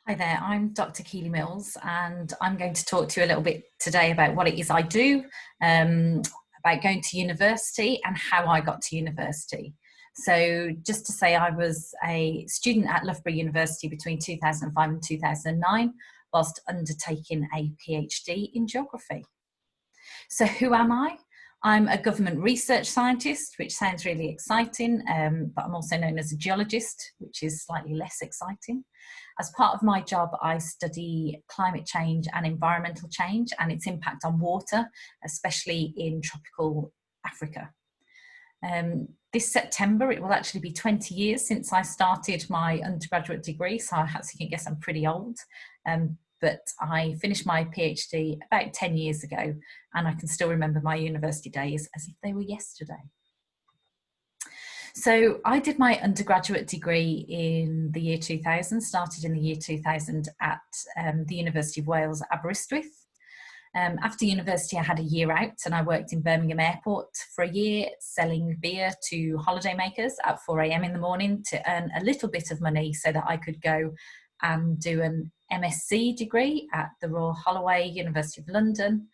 Hi there, I'm Dr. Keely Mills, and I'm going to talk to you a little bit today about what it is I do, about going to university and how I got to university. So just to say, I was a student at Loughborough University between 2005 and 2009, whilst undertaking a PhD in geography. So who am I? I'm a government research scientist, which sounds really exciting, but I'm also known as a geologist, which is slightly less exciting. As part of my job, I study climate change and environmental change and its impact on water, especially in tropical Africa. This September, it will actually be 20 years since I started my undergraduate degree, so as you can guess, I'm pretty old. But I finished my PhD about 10 years ago, and I can still remember my university days as if they were yesterday. So I did my undergraduate degree in the year 2000, started in the year 2000 at the University of Wales, Aberystwyth. After university, I had a year out and I worked in Birmingham Airport for a year, selling beer to holidaymakers at 4 a.m. in the morning to earn a little bit of money so that I could go and do an MSc degree at the Royal Holloway, University of London.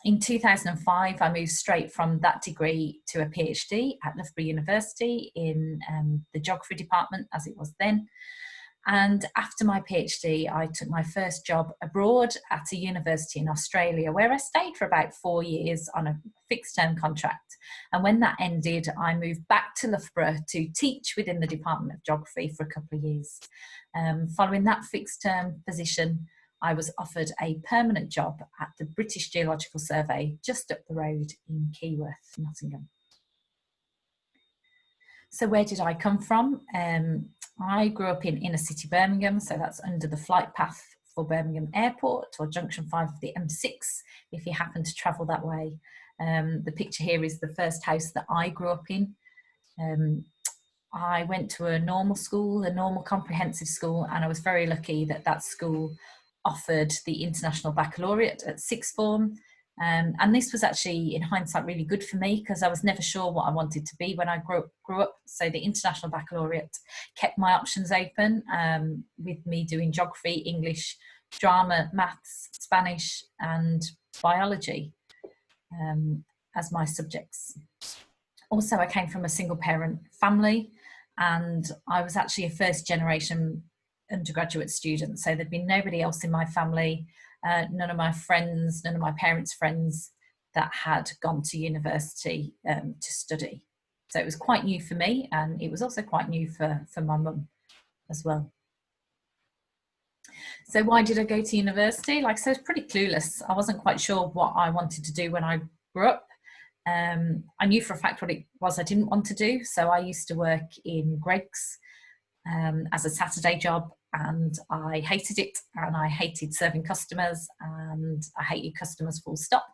In 2005, I moved straight from that degree to a PhD at Loughborough University in the geography department, as it was then. And after my PhD, I took my first job abroad at a university in Australia, where I stayed for about 4 years on a fixed term contract. And when that ended, I moved back to Loughborough to teach within the Department of Geography for a couple of years. Following that fixed term position, I was offered a permanent job at the British Geological Survey just up the road in Keyworth, Nottingham. So where did I come from? I grew up in inner city Birmingham, so that's under the flight path for Birmingham Airport, or junction 5 of the M6, if you happen to travel that way. The picture here is the first house that I grew up in. I went to a normal school, a normal comprehensive school, and I was very lucky that that school offered the International Baccalaureate at sixth form. And this was actually, in hindsight, really good for me because I was never sure what I wanted to be when I grew up. So the International Baccalaureate kept my options open, with me doing geography, English, drama, maths, Spanish and biology as my subjects. Also, I came from a single parent family, and I was actually a first generation undergraduate student. So there'd been nobody else in my family, none of my friends, none of my parents' friends that had gone to university to study. So it was quite new for me, and it was also quite new for my mum as well. So why did I go to university? Like I said, I was pretty clueless. I wasn't quite sure what I wanted to do when I grew up. I knew for a fact what it was I didn't want to do. So I used to work in Greggs as a Saturday job, and I hated it, and I hated serving customers, and I hated customers full stop.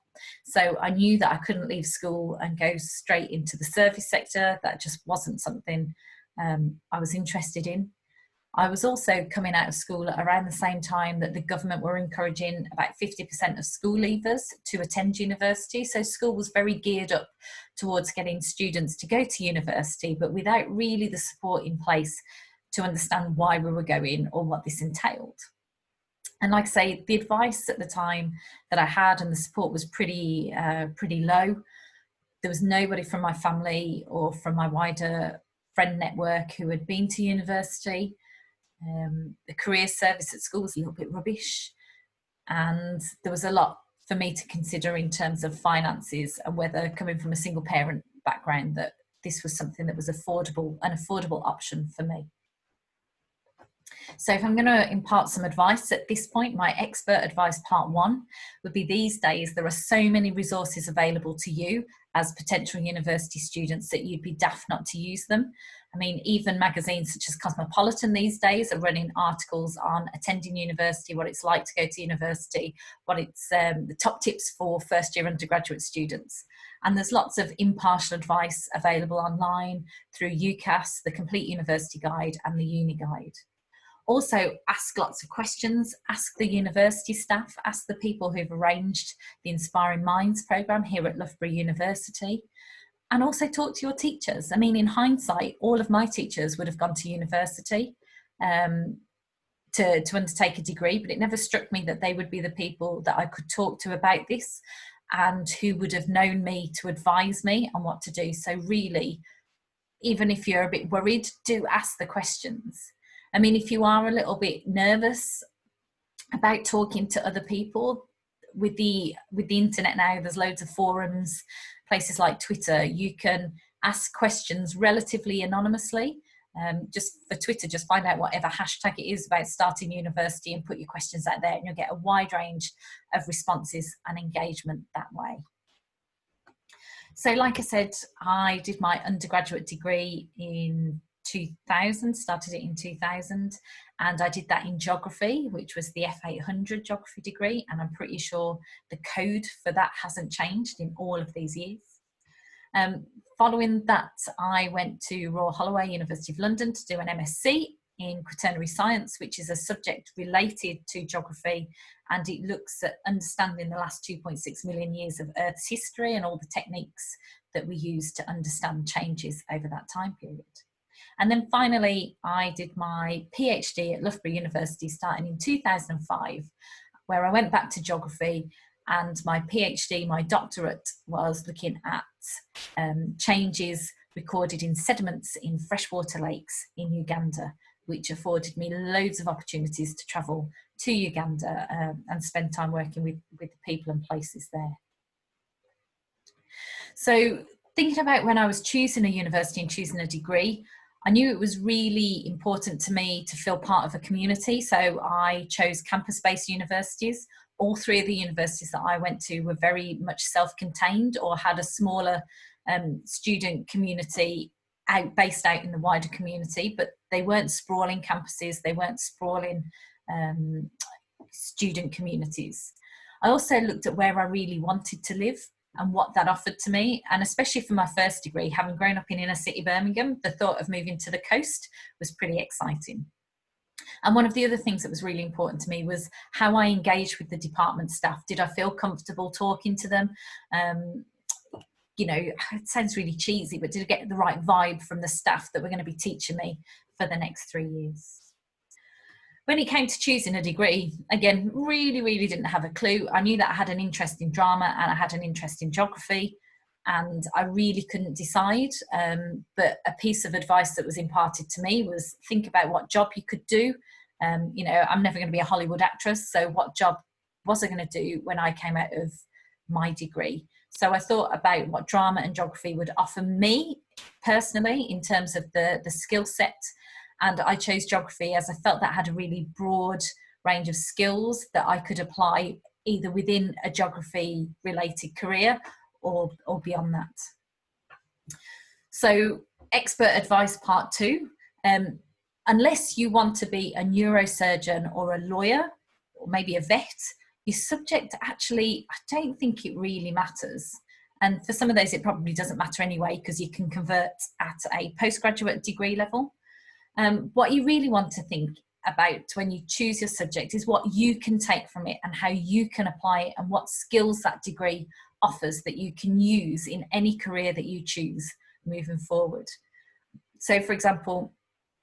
So I knew that I couldn't leave school and go straight into the service sector. That just wasn't something I was interested in. I was also coming out of school at around the same time that the government were encouraging about 50% of school leavers to attend university. So school was very geared up towards getting students to go to university, but without really the support in place to understand why we were going or what this entailed. And like I say, the advice at the time that I had and the support was pretty low. There was nobody from my family or from my wider friend network who had been to university. The career service at school was a little bit rubbish, and there was a lot for me to consider in terms of finances and whether, coming from a single parent background, that this was something that was an affordable option for me. So if I'm going to impart some advice at this point, my expert advice part 1 would be, these days there are so many resources available to you as potential university students that you'd be daft not to use them. I mean, even magazines such as Cosmopolitan these days are running articles on attending university, what it's like to go to university, what it's the top tips for first year undergraduate students. And there's lots of impartial advice available online through UCAS, the Complete University Guide and the Uni Guide. Also, ask lots of questions, ask the university staff, ask the people who've arranged the Inspiring Minds programme here at Loughborough University, and also talk to your teachers. I mean, in hindsight, all of my teachers would have gone to university. to undertake a degree, but it never struck me that they would be the people that I could talk to about this and who would have known me to advise me on what to do. So really, even if you're a bit worried, do ask the questions. I mean, if you are a little bit nervous about talking to other people, with the internet now, there's loads of forums, places like Twitter, you can ask questions relatively anonymously. Just for Twitter, just find out whatever hashtag it is about starting university and put your questions out there, and you'll get a wide range of responses and engagement that way. So like I said, I did my undergraduate degree in 2000, started it in 2000, and I did that in geography, which was the F800 geography degree, and I'm pretty sure the code for that hasn't changed in all of these years. Following that, I went to Royal Holloway, University of London, to do an MSc in quaternary science, which is a subject related to geography, and it looks at understanding the last 2.6 million years of Earth's history and all the techniques that we use to understand changes over that time period. And then finally, I did my PhD at Loughborough University starting in 2005, where I went back to geography, and my PhD, my doctorate, was looking at changes recorded in sediments in freshwater lakes in Uganda, which afforded me loads of opportunities to travel to Uganda and spend time working with the people and places there. So thinking about when I was choosing a university and choosing a degree, I knew it was really important to me to feel part of a community. So I chose campus-based universities. All three of the universities that I went to were very much self-contained or had a smaller student community based out in the wider community, but they weren't sprawling campuses, they weren't sprawling student communities. I also looked at where I really wanted to live and what that offered to me, and especially for my first degree, having grown up in inner city Birmingham, the thought of moving to the coast was pretty exciting. And one of the other things that was really important to me was how I engaged with the department staff. Did I feel comfortable talking to them? You know, it sounds really cheesy, but did I get the right vibe from the staff that were going to be teaching me for the next 3 years? When it came to choosing a degree, again, really didn't have a clue. I knew that I had an interest in drama and I had an interest in geography, and I really couldn't decide. But a piece of advice that was imparted to me was think about what job you could do. You know, I'm never going to be a Hollywood actress, so what job was I going to do when I came out of my degree? So I thought about what drama and geography would offer me personally in terms of the skill set. And I chose geography as I felt that had a really broad range of skills that I could apply either within a geography related career or beyond that. So expert advice part 2. Unless you want to be a neurosurgeon or a lawyer or maybe a vet, your subject actually, I don't think it really matters. And for some of those, it probably doesn't matter anyway, because you can convert at a postgraduate degree level. What you really want to think about when you choose your subject is what you can take from it and how you can apply it and what skills that degree offers that you can use in any career that you choose moving forward. So, for example,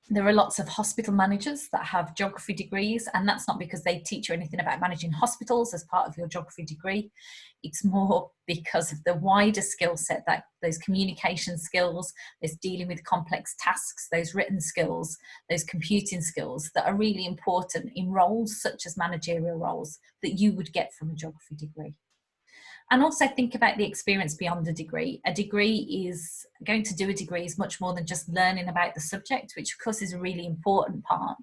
there are lots of hospital managers that have geography degrees, and that's not because they teach you anything about managing hospitals as part of your geography degree. It's more because of the wider skill set, that those communication skills, those dealing with complex tasks, those written skills, those computing skills that are really important in roles such as managerial roles that you would get from a geography degree. And also think about the experience beyond a degree. A degree is going to do a degree is much more than just learning about the subject, which of course is a really important part,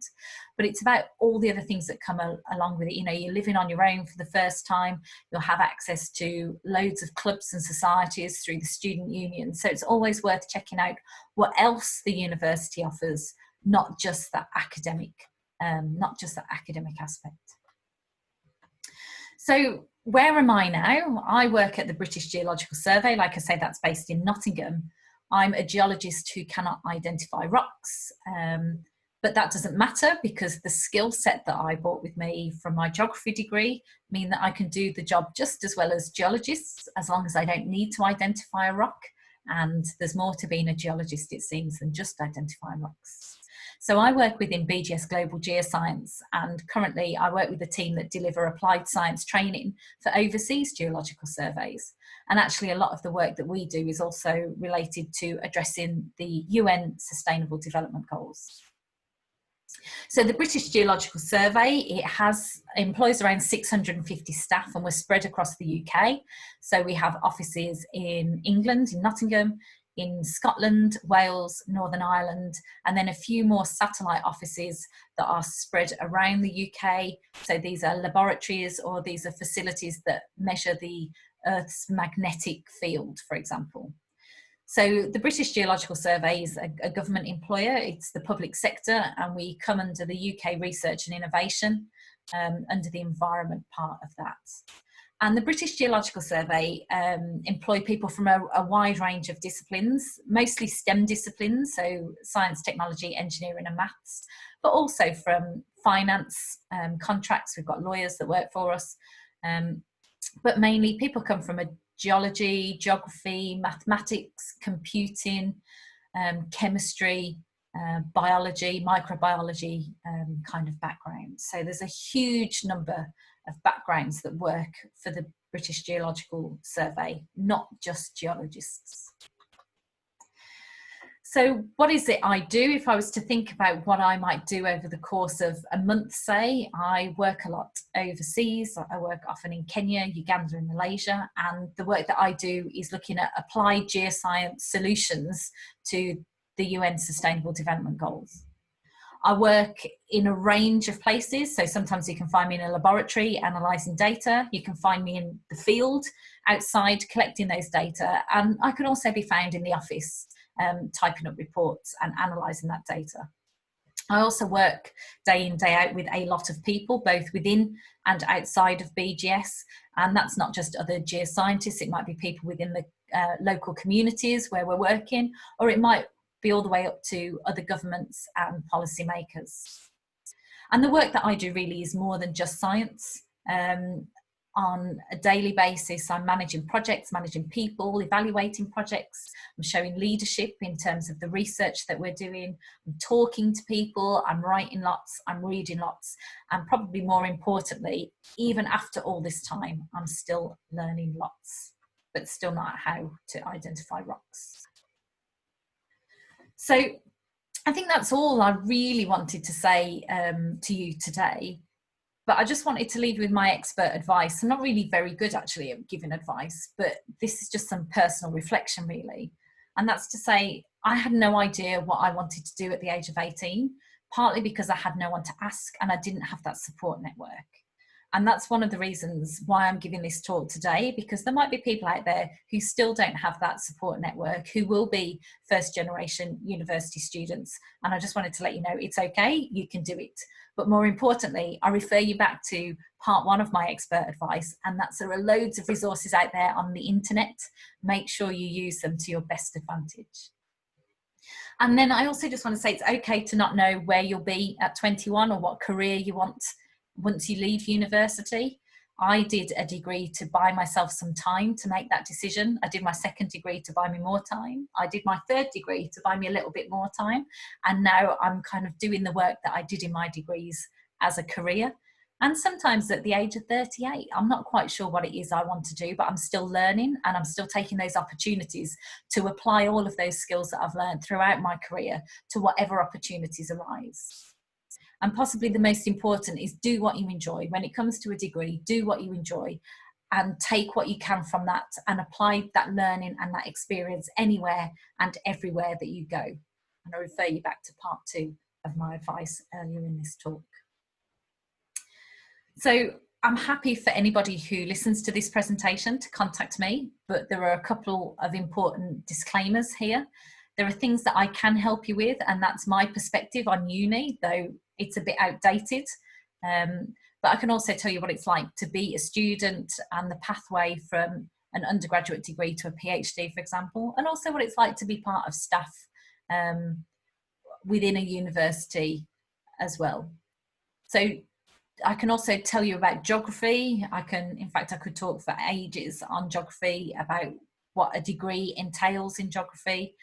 but it's about all the other things that come along with it. You know, you're living on your own for the first time, you'll have access to loads of clubs and societies through the student union. So it's always worth checking out what else the university offers, not just that academic aspect. So where am I now? I work at the British Geological Survey. Like I say, that's based in Nottingham. I'm a geologist who cannot identify rocks, but that doesn't matter because the skill set that I brought with me from my geography degree mean that I can do the job just as well as geologists, as long as I don't need to identify a rock. And there's more to being a geologist, it seems, than just identifying rocks. So I work within BGS Global Geoscience, and currently I work with a team that deliver applied science training for overseas geological surveys. And actually a lot of the work that we do is also related to addressing the UN Sustainable Development Goals. So the British Geological Survey, it employs around 650 staff, and we're spread across the UK. So we have offices in England, in Nottingham, in Scotland, Wales, Northern Ireland, and then a few more satellite offices that are spread around the UK. So these are laboratories, or these are facilities that measure the Earth's magnetic field, for example. So the British Geological Survey is a government employer. It's the public sector, and we come under the UK Research and Innovation, under the environment part of that. And the British Geological Survey employ people from a wide range of disciplines, mostly STEM disciplines, so science, technology, engineering and maths, but also from finance, contracts. We've got lawyers that work for us, but mainly people come from a geology, geography, mathematics, computing, chemistry, biology, microbiology kind of background. So there's a huge number of backgrounds that work for the British Geological Survey, not just geologists. So what is it I do? If I was to think about what I might do over the course of a month, say, I work a lot overseas. I work often in Kenya, Uganda and Malaysia, and the work that I do is looking at applied geoscience solutions to the UN Sustainable Development Goals. I work in a range of places, so sometimes you can find me in a laboratory analysing data, you can find me in the field, outside collecting those data, and I can also be found in the office typing up reports and analysing that data. I also work day in, day out with a lot of people, both within and outside of BGS, and that's not just other geoscientists, it might be people within the local communities where we're working, or it might be all the way up to other governments and policymakers. And the work that I do really is more than just science. On a daily basis, I'm managing projects, managing people, evaluating projects. I'm showing leadership in terms of the research that we're doing. I'm talking to people, I'm writing lots, I'm reading lots, and probably more importantly, even after all this time, I'm still learning lots, but still not how to identify rocks. So I think that's all I really wanted to say to you today. But I just wanted to leave you with my expert advice. I'm not really very good actually at giving advice, but this is just some personal reflection really. And that's to say, I had no idea what I wanted to do at the age of 18, partly because I had no one to ask and I didn't have that support network. And that's one of the reasons why I'm giving this talk today, because there might be people out there who still don't have that support network, who will be first generation university students. And I just wanted to let you know it's okay, you can do it. But more importantly, I refer you back to part one of my expert advice, and that's there are loads of resources out there on the internet. Make sure you use them to your best advantage. And then I also just want to say it's okay to not know where you'll be at 21 or what career you want once you leave university. I did a degree to buy myself some time to make that decision. I did my second degree to buy me more time. I did my third degree to buy me a little bit more time. And now I'm kind of doing the work that I did in my degrees as a career. And sometimes at the age of 38, I'm not quite sure what it is I want to do, but I'm still learning and I'm still taking those opportunities to apply all of those skills that I've learned throughout my career to whatever opportunities arise. And possibly the most important is do what you enjoy. When it comes to a degree, do what you enjoy and take what you can from that and apply that learning and that experience anywhere and everywhere that you go. And I refer you back to part two of my advice earlier in this talk. So I'm happy for anybody who listens to this presentation to contact me, but there are a couple of important disclaimers here. There are things that I can help you with, and that's my perspective on uni, though it's a bit outdated. But I can also tell you what it's like to be a student and the pathway from an undergraduate degree to a PhD, for example, and also what it's like to be part of staff within a university as well. So I can also tell you about geography. In fact, I could talk for ages on geography, about what a degree entails in geography,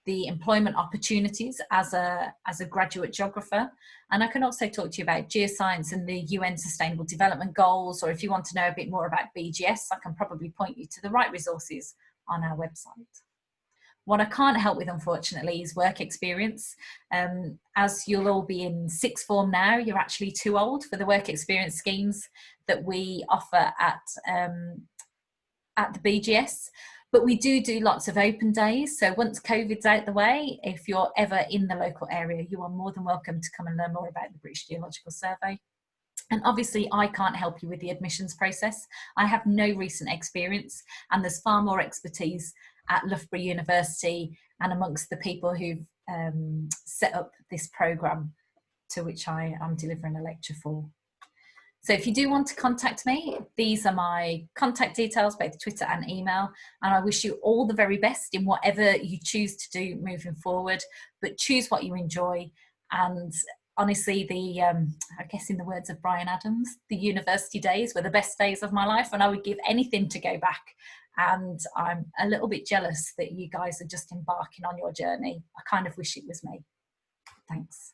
the employment opportunities as a graduate geographer. And I can also talk to you about geoscience and the UN Sustainable Development Goals, or if you want to know a bit more about BGS, I can probably point you to the right resources on our website. What I can't help with, unfortunately, is work experience. As you'll all be in sixth form now, you're actually too old for the work experience schemes that we offer at the BGS. But we do lots of open days. So once COVID's out the way, if you're ever in the local area, you are more than welcome to come and learn more about the British Geological Survey. And obviously, I can't help you with the admissions process. I have no recent experience, and there's far more expertise at Loughborough University and amongst the people who've set up this programme, to which I am delivering a lecture for. So if you do want to contact me, these are my contact details, both Twitter and email, and I wish you all the very best in whatever you choose to do moving forward, but choose what you enjoy. And honestly, I guess in the words of Brian Adams, the university days were the best days of my life, and I would give anything to go back. And I'm a little bit jealous that you guys are just embarking on your journey. I kind of wish it was me. Thanks.